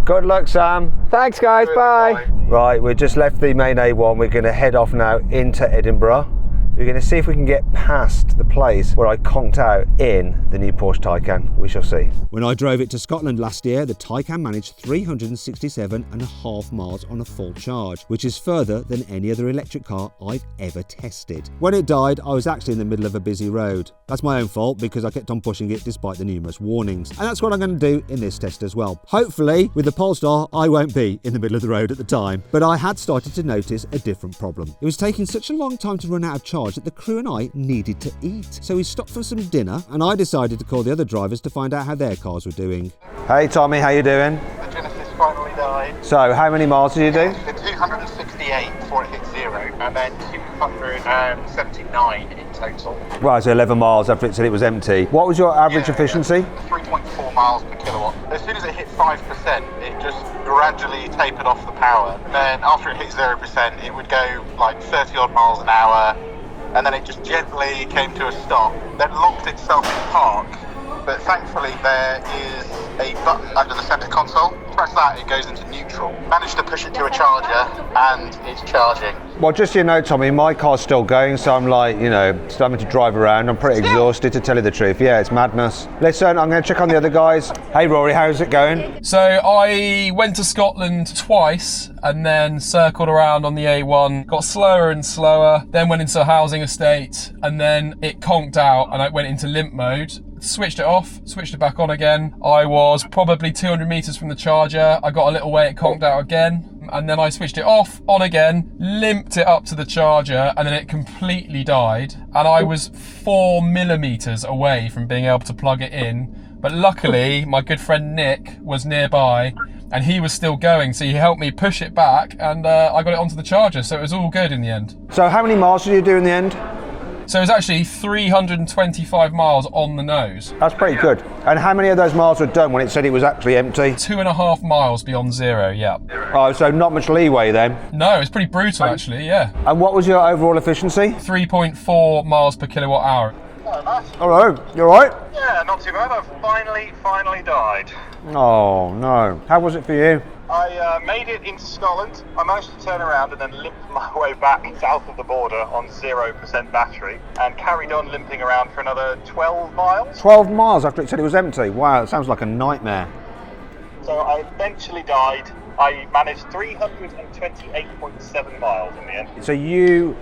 Good luck, Sam. Thanks, guys. Bye. Right, we've just left the main A1. We're going to head off now into Edinburgh. We're going to see if we can get past the place where I conked out in the new Porsche Taycan. We shall see. When I drove it to Scotland last year, the Taycan managed 367.5 miles on a full charge, which is further than any other electric car I've ever tested. When it died, I was actually in the middle of a busy road. That's my own fault because I kept on pushing it despite the numerous warnings. And that's what I'm going to do in this test as well. Hopefully, with the Polestar, I won't be in the middle of the road at the time. But I had started to notice a different problem. It was taking such a long time to run out of charge that the crew and I needed to eat. So we stopped for some dinner and I decided to call the other drivers to find out how their cars were doing. Hey Tommy, how you doing? The Genesis finally died. So, how many miles did you do? The 268 before it hit 0, and then 279 in total. Right, so 11 miles after it said it was empty. What was your average efficiency? 3.4 miles per kilowatt. As soon as it hit 5%, it just gradually tapered off the power. Then after it hit 0%, it would go like 30 odd miles an hour, and then it just gently came to a stop, then locked itself in park. But thankfully there is a button under the centre console. Press that, it goes into neutral. Managed to push it to a charger and it's charging. Well, just so you know, Tommy, my car's still going, so I'm like, you know, still having to drive around. I'm pretty exhausted, to tell you the truth. Yeah, it's madness. Listen, I'm going to check on the other guys. Hey, Rory, how's it going? So I went to Scotland twice and then circled around on the A1, got slower and slower, then went into a housing estate, and then it conked out and I went into limp mode. Switched it off, switched it back on again. I was probably 200 meters from the charger. I got a little way, it conked out again. And then I switched it off, on again, limped it up to the charger, and then it completely died. And I was 4 millimeters away from being able to plug it in. But luckily, my good friend Nick was nearby and he was still going. So he helped me push it back and I got it onto the charger. So it was all good in the end. So how many miles did you do in the end? So it was actually 325 miles on the nose. That's pretty good. And how many of those miles were done when it said it was actually empty? 2.5 miles beyond zero, yeah. Oh, so not much leeway then. No, it's pretty brutal actually, yeah. And what was your overall efficiency? 3.4 miles per kilowatt hour. Oh, nice. Hello, you alright? Yeah, not too bad. I've finally died. Oh, no. How was it for you? I made it into Scotland. I managed to turn around and then limped my way back south of the border on 0% battery and carried on limping around for another 12 miles. 12 miles after it said it was empty? Wow, it sounds like a nightmare. So I eventually died. I managed 328.7 miles in the end. So you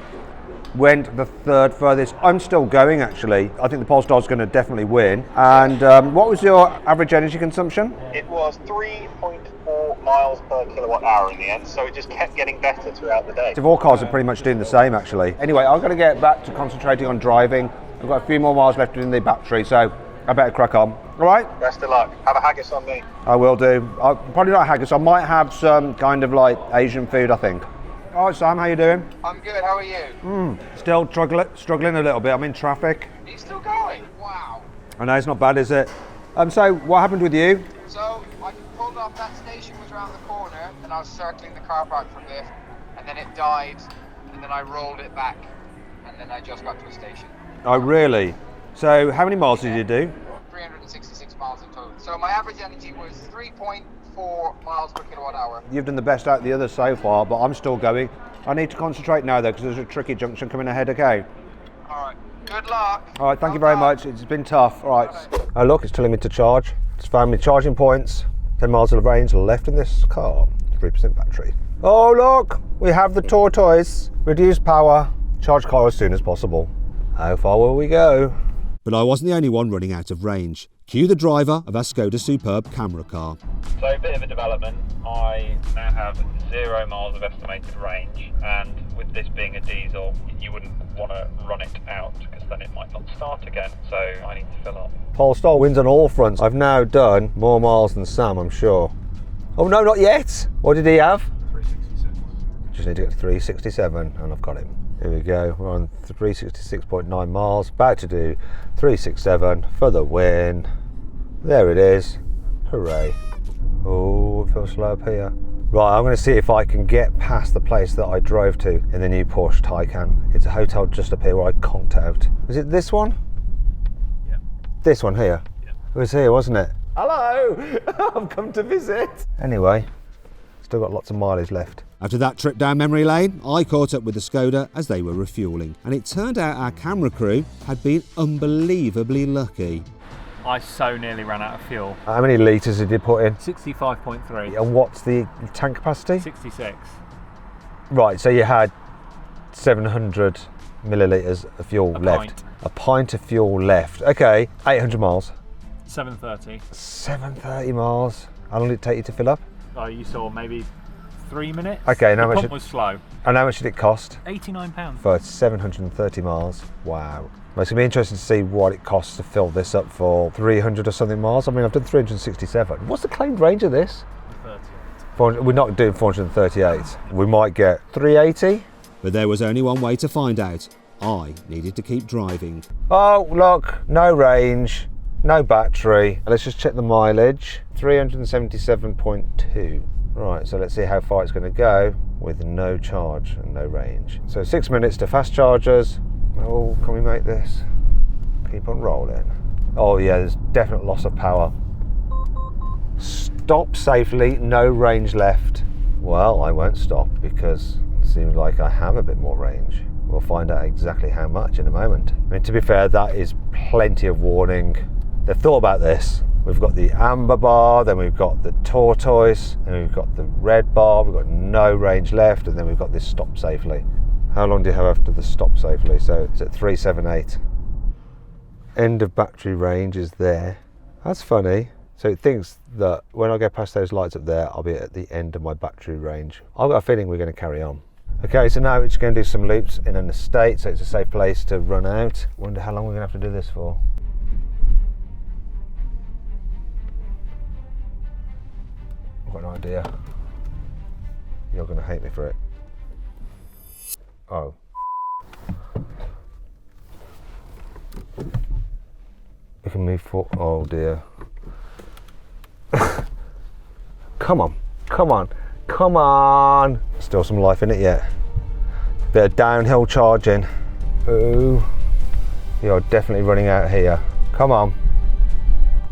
went the third furthest. I'm still going actually. I think the Polestar's going to definitely win. And what was your average energy consumption? It was 3.4 miles per kilowatt hour in the end, so it just kept getting better throughout the day. So all cars are pretty much doing the same actually. Anyway, I've got to get back to concentrating on driving. I've got a few more miles left in the battery, so I better crack on. All right? Best of luck. Have a haggis on me. I will do. I'll probably not haggis. I might have some kind of like Asian food, I think. All right, Sam, how you doing? I'm good, how are you? Still struggling a little bit. I'm in traffic. Are you still going? Wow. I know, it's not bad, is it? So what happened with you? So I pulled off, that station was around the corner and I was circling the car park from there and then it died and then I rolled it back and then I just got to a station. Oh, really? So how many miles did you do? 366 miles in total. So my average energy was 3.4 miles per kilowatt hour. You've done the best out of the others so far, but I'm still going. I need to concentrate now though, because there's a tricky junction coming ahead, okay? All right. Good luck. All right, thank you very much. It's been tough. All right. Oh, look, it's telling me to charge. It's found me charging points. 10 miles of range left in this car. 3% battery. Oh, look, we have the tortoise. Reduce power. Charge car as soon as possible. How far will we go? But I wasn't the only one running out of range. Cue the driver of our Skoda Superb camera car. So a bit of a development. I now have 0 miles of estimated range, and with this being a diesel, you wouldn't want to run it out because then it might not start again. So I need to fill up. Polestar wins on all fronts. I've now done more miles than Sam, I'm sure. Oh no, not yet. What did he have? 366. Just need to get to 367, and I've got him. Here we go. We're on 366.9 miles. About to do 367 for the win. There it is. Hooray. Oh, it feels slow up here. Right, I'm going to see if I can get past the place that I drove to in the new Porsche Taycan. It's a hotel just up here where I conked out. Is it this one? Yeah. This one here? Yeah. It was here, wasn't it? Hello! I've come to visit. Anyway, still got lots of mileage left. After that trip down memory lane, I caught up with the Skoda as they were refuelling, and it turned out our camera crew had been unbelievably lucky. I so nearly ran out of fuel. How many litres did you put in? 65.3. And what's the tank capacity? 66. Right, so you had 700 millilitres of fuel left. Pint. A pint of fuel left. Okay, 800 miles. 7:30. 730 miles. How long did it take you to fill up? Oh, you saw maybe 3 minutes. Okay, and how the much pump was slow. And how much did it cost? £89. For 730 miles. Wow. Well, it's going to be interesting to see what it costs to fill this up for 300 or something miles. I mean, I've done 367. What's the claimed range of this? 38. We're not doing 438. We might get 380. But there was only one way to find out. I needed to keep driving. Oh, look, no range, no battery. Let's just check the mileage. 377.2. Right, so let's see how far it's going to go with no charge and no range. So 6 minutes to fast chargers, Oh, can we make this keep on rolling? Oh yeah, there's definite loss of power. Stop safely, no range left. Well, I won't stop because it seems like I have a bit more range. We'll find out exactly how much in a moment. I mean, to be fair, that is plenty of warning. They've thought about this. We've got the amber bar, then we've got the tortoise, and we've got the red bar, we've got no range left, and then we've got this stop safely. How long do you have after the stop safely? So it's at 378. End of battery range is there. That's funny. So it thinks that when I go past those lights up there, I'll be at the end of my battery range. I've got a feeling we're going to carry on. Okay, so now we're just going to do some loops in an estate, so it's a safe place to run out. Wonder how long we're going to have to do this for. I've got no idea. You're going to hate me for it. Oh. We can move forward. Oh dear. Come on, come on, come on. Still some life in it yet. Bit of downhill charging. Ooh. You're definitely running out here. Come on.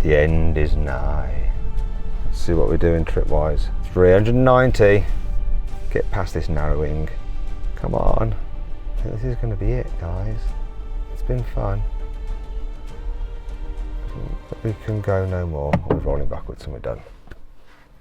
The end is nigh. Let's see what we're doing trip-wise. 390. Get past this narrowing. Come on. I think this is going to be it, guys. It's been fun. But we can go no more. We're rolling backwards and we're done.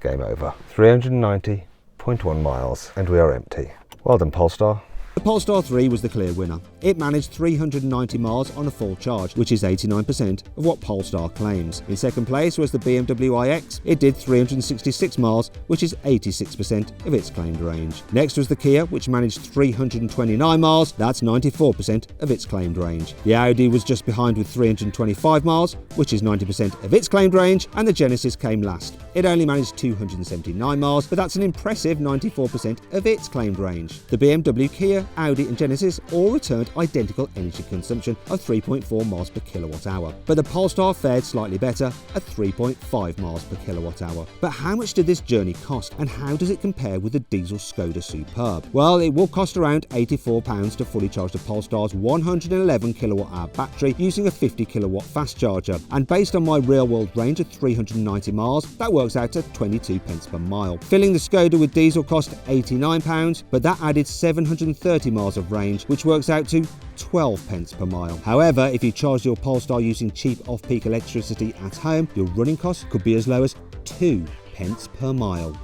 Game over. 390.1 miles and we are empty. Well done, Polestar. The Polestar 3 was the clear winner. It managed 390 miles on a full charge, which is 89% of what Polestar claims. In second place was the BMW iX. It did 366 miles, which is 86% of its claimed range. Next was the Kia, which managed 329 miles. That's 94% of its claimed range. The Audi was just behind with 325 miles, which is 90% of its claimed range, and the Genesis came last. It only managed 279 miles, but that's an impressive 94% of its claimed range. The BMW, Kia, Audi and Genesis all returned identical energy consumption of 3.4 miles per kilowatt hour, but the Polestar fared slightly better at 3.5 miles per kilowatt hour. But how much did this journey cost, and how does it compare with the diesel Skoda Superb? Well, it will cost around £84 to fully charge the Polestar's 111 kilowatt hour battery using a 50 kilowatt fast charger, and based on my real world range of 390 miles, that works out to 22 pence per mile. Filling the Skoda with diesel cost £89, but that added 730 miles of range, which works out to 12 pence per mile. However, if you charge your Polestar using cheap off-peak electricity at home, your running costs could be as low as 2 pence per mile.